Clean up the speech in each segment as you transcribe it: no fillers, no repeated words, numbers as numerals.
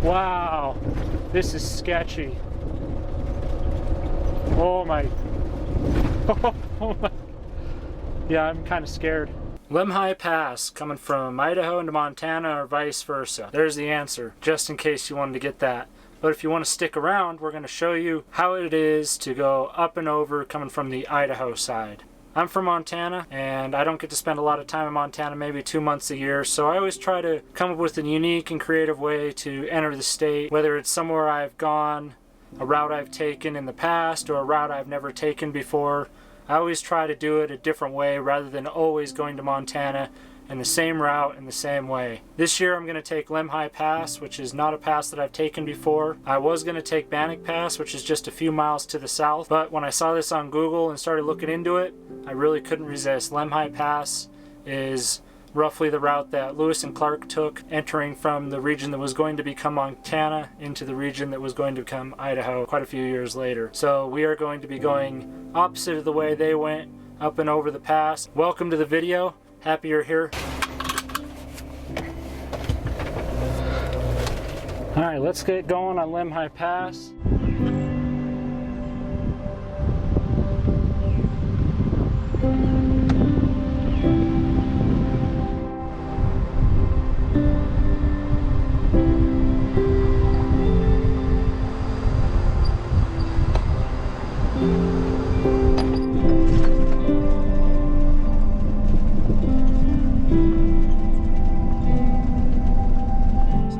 Wow, this is sketchy. Oh my. Oh my. Yeah, I'm kind of scared. Lemhi Pass, coming from Idaho into Montana or vice versa. There's the answer, just in case you wanted to get that. But if you want to stick around, we're going to show you how it is to go up and over coming from the Idaho side. I'm from Montana, and I don't get to spend a lot of time in Montana, maybe 2 months a year, so I always try to come up with a unique and creative way to enter the state, whether it's somewhere I've gone, a route I've taken in the past, or a route I've never taken before. I always try to do it a different way rather than always going to Montana in the same route in the same way. This year I'm going to take Lemhi Pass, which is not a pass that I've taken before. I was going to take Bannock Pass, which is just a few miles to the south, but when I saw this on Google and started looking into it, I really couldn't resist. Lemhi Pass is roughly the route that Lewis and Clark took, entering from the region that was going to become Montana into the region that was going to become Idaho quite a few years later. So we are going to be going opposite of the way they went, up and over the pass. Welcome to the video. Happy you're here. Alright, let's get going on Lemhi Pass.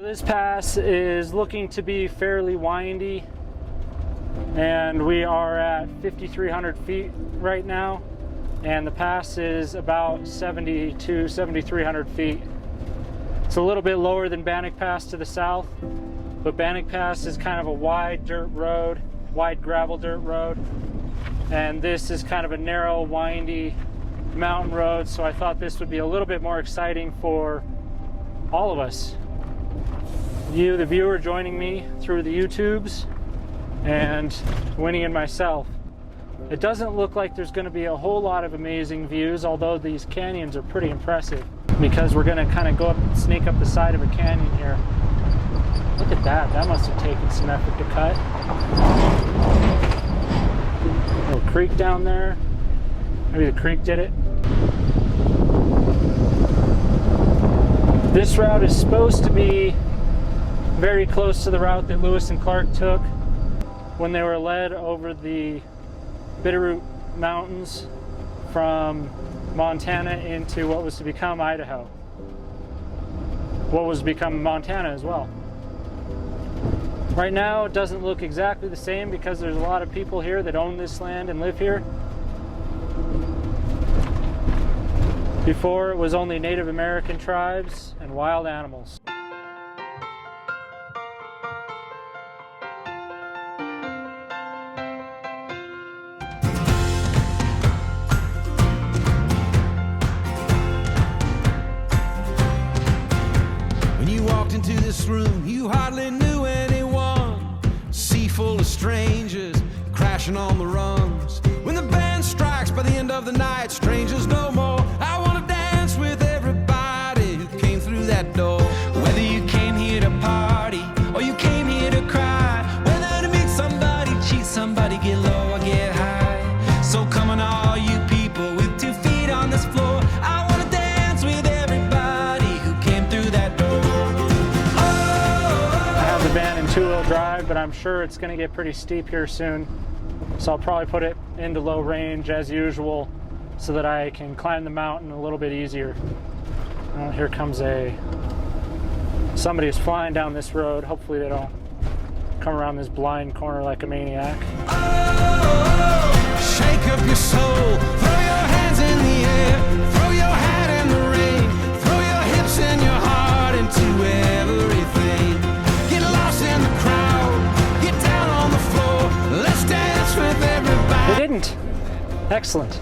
This pass is looking to be fairly windy, and we are at 5,300 feet right now, and the pass is about 7,300 feet. It's a little bit lower than Bannock Pass to the south, but Bannock Pass is kind of a wide dirt road, wide gravel dirt road, and this is kind of a narrow, windy mountain road, so I thought this would be a little bit more exciting for all of us. You, the viewer, joining me through the YouTubes, and Winnie and myself. It doesn't look like there's going to be a whole lot of amazing views, although these canyons are pretty impressive, because we're going to kind of go up and sneak up the side of a canyon here. Look at that. That must have taken some effort to cut. Little creek down there. Maybe the creek did it. This route is supposed to be very close to the route that Lewis and Clark took when they were led over the Bitterroot Mountains from Montana into what was to become Idaho. What was to become Montana as well. Right now it doesn't look exactly the same because there's a lot of people here that own this land and live here. Before it was only Native American tribes and wild animals. Into this room, you hardly knew anyone. Sea full of strangers crashing on the rungs. When the band strikes by the end of the night, strangers no more. I want to dance with everybody who came through that door. Whether you came here to party or you came here to cry, whether to meet somebody, cheat somebody, get low or get high. So come on, all you people with 2 feet on this floor. I want to dance with everybody who came through that door. The van in 2-wheel drive, but I'm sure it's going to get pretty steep here soon, so I'll probably put it into low range as usual so that I can climb the mountain a little bit easier. Here comes somebody is flying down this road. Hopefully they don't come around this blind corner like a maniac. Oh, shake up your soul, throw your hands in the air, throw your hat in the rain, throw your hips and your heart into everything. In the crowd, get down on the floor, let's dance with everybody. They didn't. Excellent.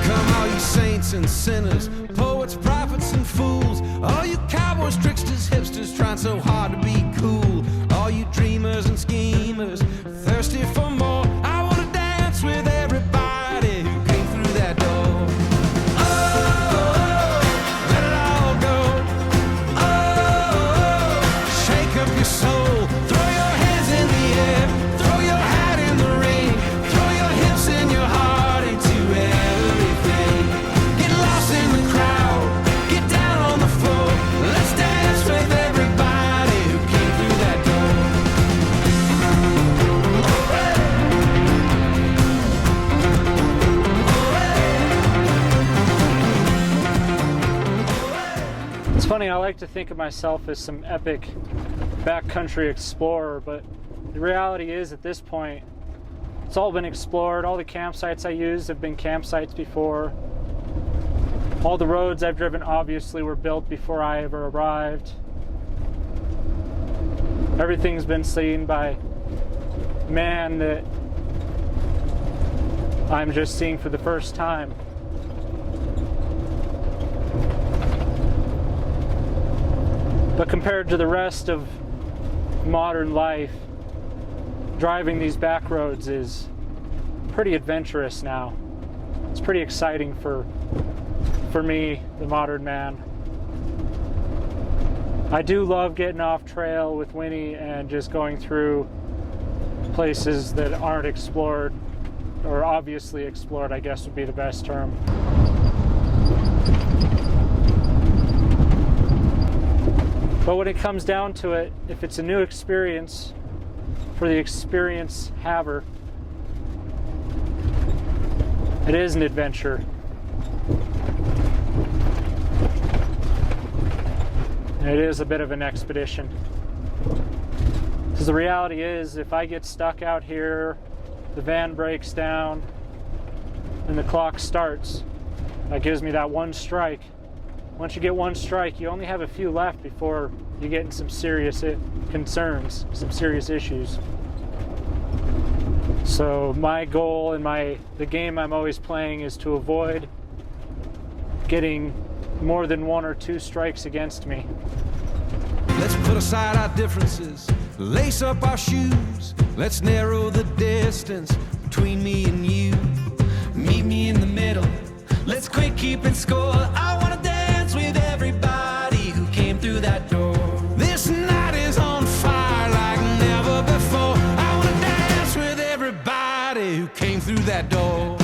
Come all you saints and sinners, poets, prophets and fools, all you cowboys, tricksters, hipsters trying so hard to be cool, all you dreamers and schemers thirsty for more. I want to dance with everybody who came through that door. funny, I like to think of myself as some epic backcountry explorer, but the reality is at this point, it's all been explored. All the campsites I use have been campsites before. All the roads I've driven obviously were built before I ever arrived. Everything's been seen by man that I'm just seeing for the first time. But compared to the rest of modern life, driving these back roads is pretty adventurous now. It's pretty exciting for me, the modern man. I do love getting off trail with Winnie and just going through places that aren't explored, or obviously explored, I guess would be the best term. But when it comes down to it, if it's a new experience for the experience haver, it is an adventure. And it is a bit of an expedition. Because the reality is, if I get stuck out here, the van breaks down, and the clock starts, that gives me that one strike. Once you get one strike, you only have a few left before you get in some serious concerns, some serious issues. So my goal and the game I'm always playing is to avoid getting more than one or two strikes against me. Let's put aside our differences, lace up our shoes. Let's narrow the distance between me and you. Meet me in the middle. Let's quit keeping score. I wanna dance with everybody who came through that door. This night is on fire like never before. I wanna dance with everybody who came through that door.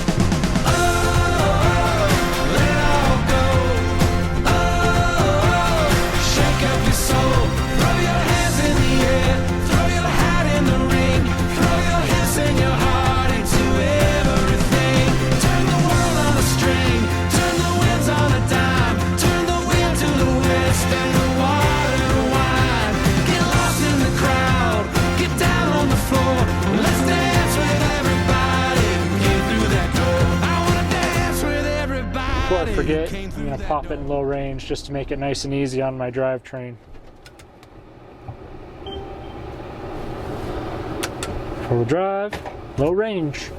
Before I forget, I'm going to pop it in low range just to make it nice and easy on my drivetrain. Full drive, low range.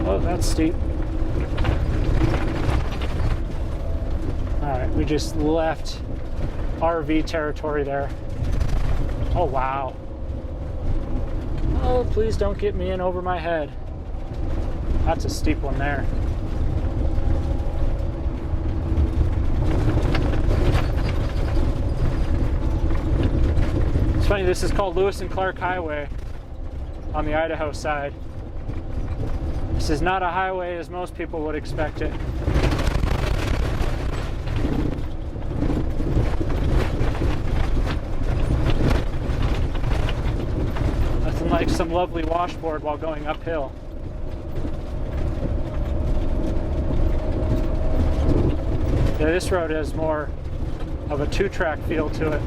Oh, that's steep. Alright, we just left RV territory there. Oh, wow. Oh, please don't get me in over my head. That's a steep one there. It's funny, this is called Lewis and Clark Highway on the Idaho side. This is not a highway as most people would expect it. Nothing like some lovely washboard while going uphill. Yeah, this road has more of a two-track feel to it.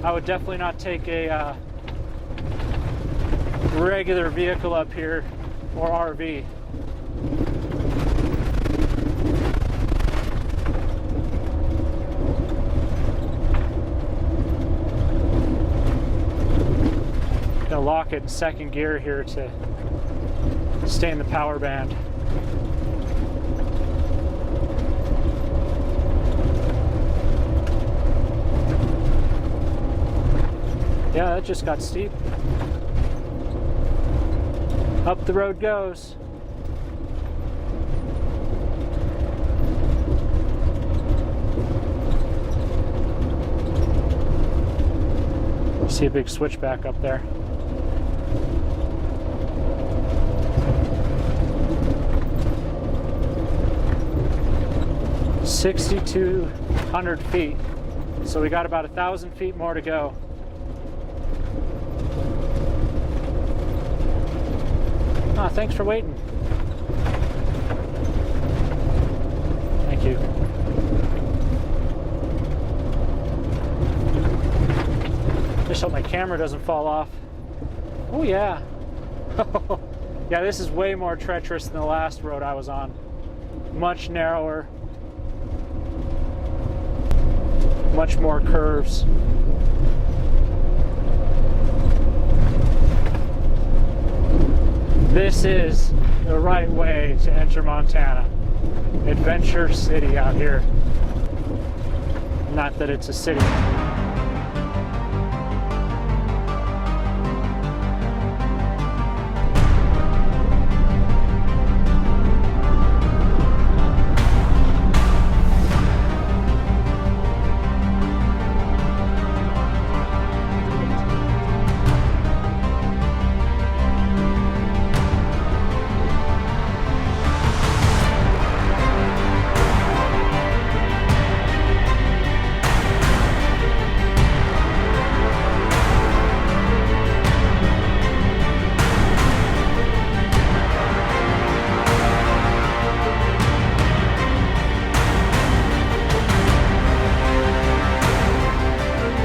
I would definitely not take a regular vehicle up here or RV. Gonna lock it in second gear here to stay in the power band. Yeah, that just got steep. Up the road goes. See a big switchback up there. $6,200 feet. So we got about 1,000 feet more to go. Ah, thanks for waiting. Thank you. Just hope my camera doesn't fall off. Oh yeah. Yeah, this is way more treacherous than the last road I was on. Much narrower. Much more curves. This is the right way to enter Montana. Adventure City out here. Not that it's a city.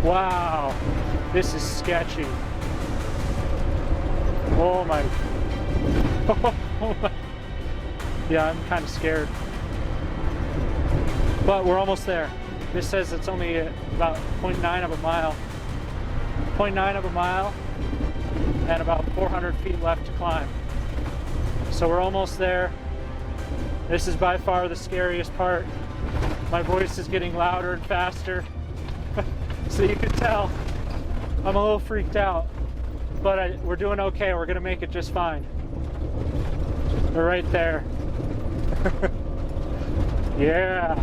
Wow, this is sketchy. Oh my. Oh my. Yeah, I'm kind of scared. But we're almost there. This says it's only about 0.9 of a mile. 0.9 of a mile and about 400 feet left to climb. So we're almost there. This is by far the scariest part. My voice is getting louder and faster. So you can tell I'm a little freaked out, but we're doing okay. We're gonna make it just fine. We're right there. Yeah.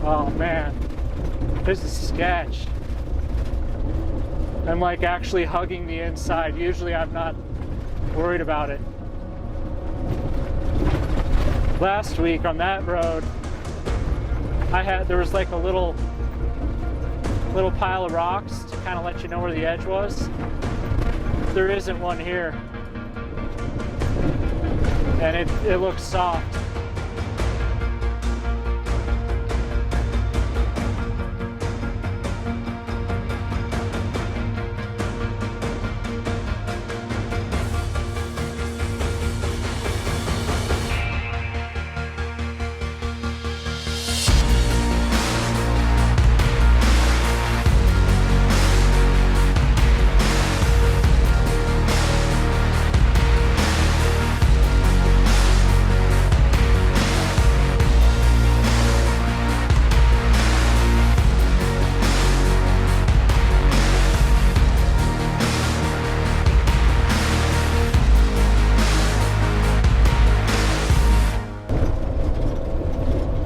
Oh man, this is sketch. I'm like actually hugging the inside. Usually I'm not worried about it. Last week on that road, there was like a little pile of rocks to kind of let you know where the edge was. There isn't one here. And it looks soft.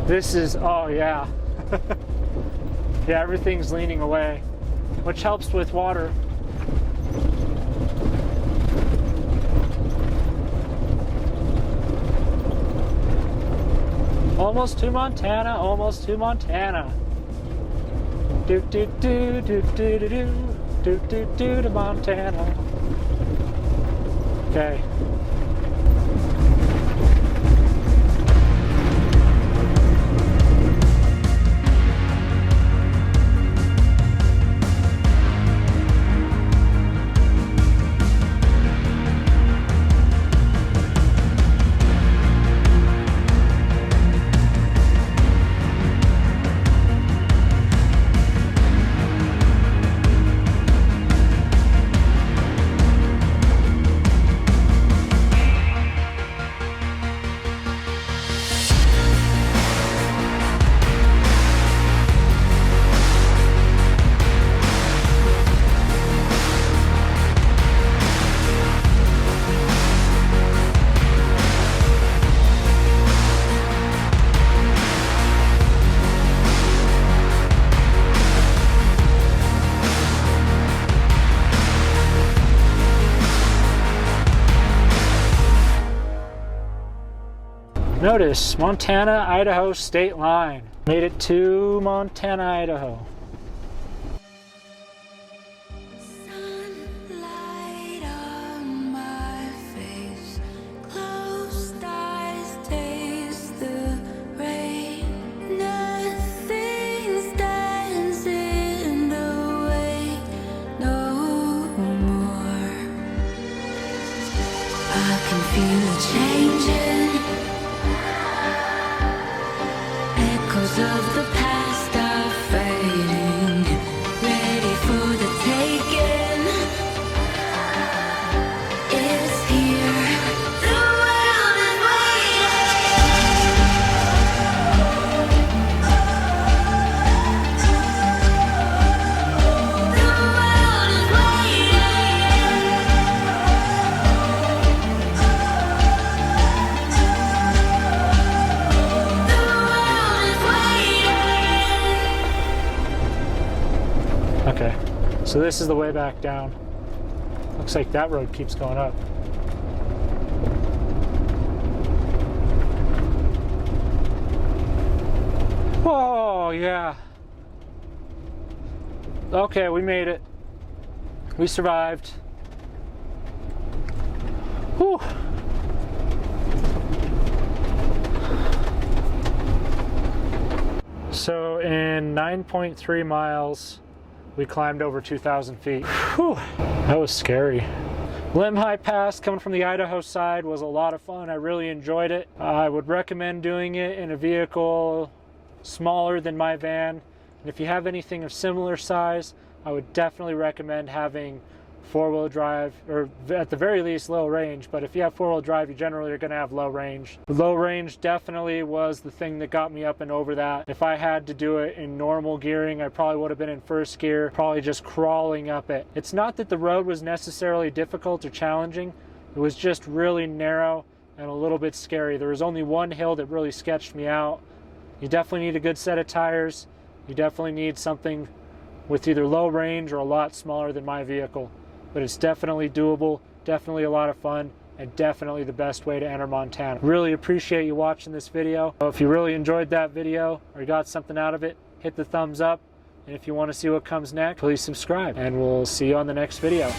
This is, oh yeah. Yeah, everything's leaning away, which helps with water. Almost to Montana, almost to Montana. Do do do do do do do do do do to Montana. Okay. Notice, Montana, Idaho state line. Made it to Montana, Idaho. Sunlight on my face, closed eyes taste the rain. Nothing's dancing So this is the way back down. Looks like that road keeps going up. Oh, yeah. Okay, we made it. We survived. Whew. So in 9.3 miles, we climbed over 2,000 feet. Whew. That was scary. Lemhi Pass coming from the Idaho side was a lot of fun. I really enjoyed it. I would recommend doing it in a vehicle smaller than my van. And if you have anything of similar size, I would definitely recommend having four-wheel drive, or at the very least low range. But if you have four-wheel drive, you generally are going to have low range. Low range definitely was the thing that got me up and over that. If I had to do it in normal gearing, I probably would have been in first gear, probably just crawling up it. It's not that the road was necessarily difficult or challenging. It was just really narrow and a little bit scary. There was only one hill that really sketched me out. You definitely need a good set of tires. You definitely need something with either low range or a lot smaller than my vehicle. But it's definitely doable, definitely a lot of fun, and definitely the best way to enter Montana. Really appreciate you watching this video. If you really enjoyed that video or got something out of it, hit the thumbs up. And if you want to see what comes next, please subscribe. And we'll see you on the next video.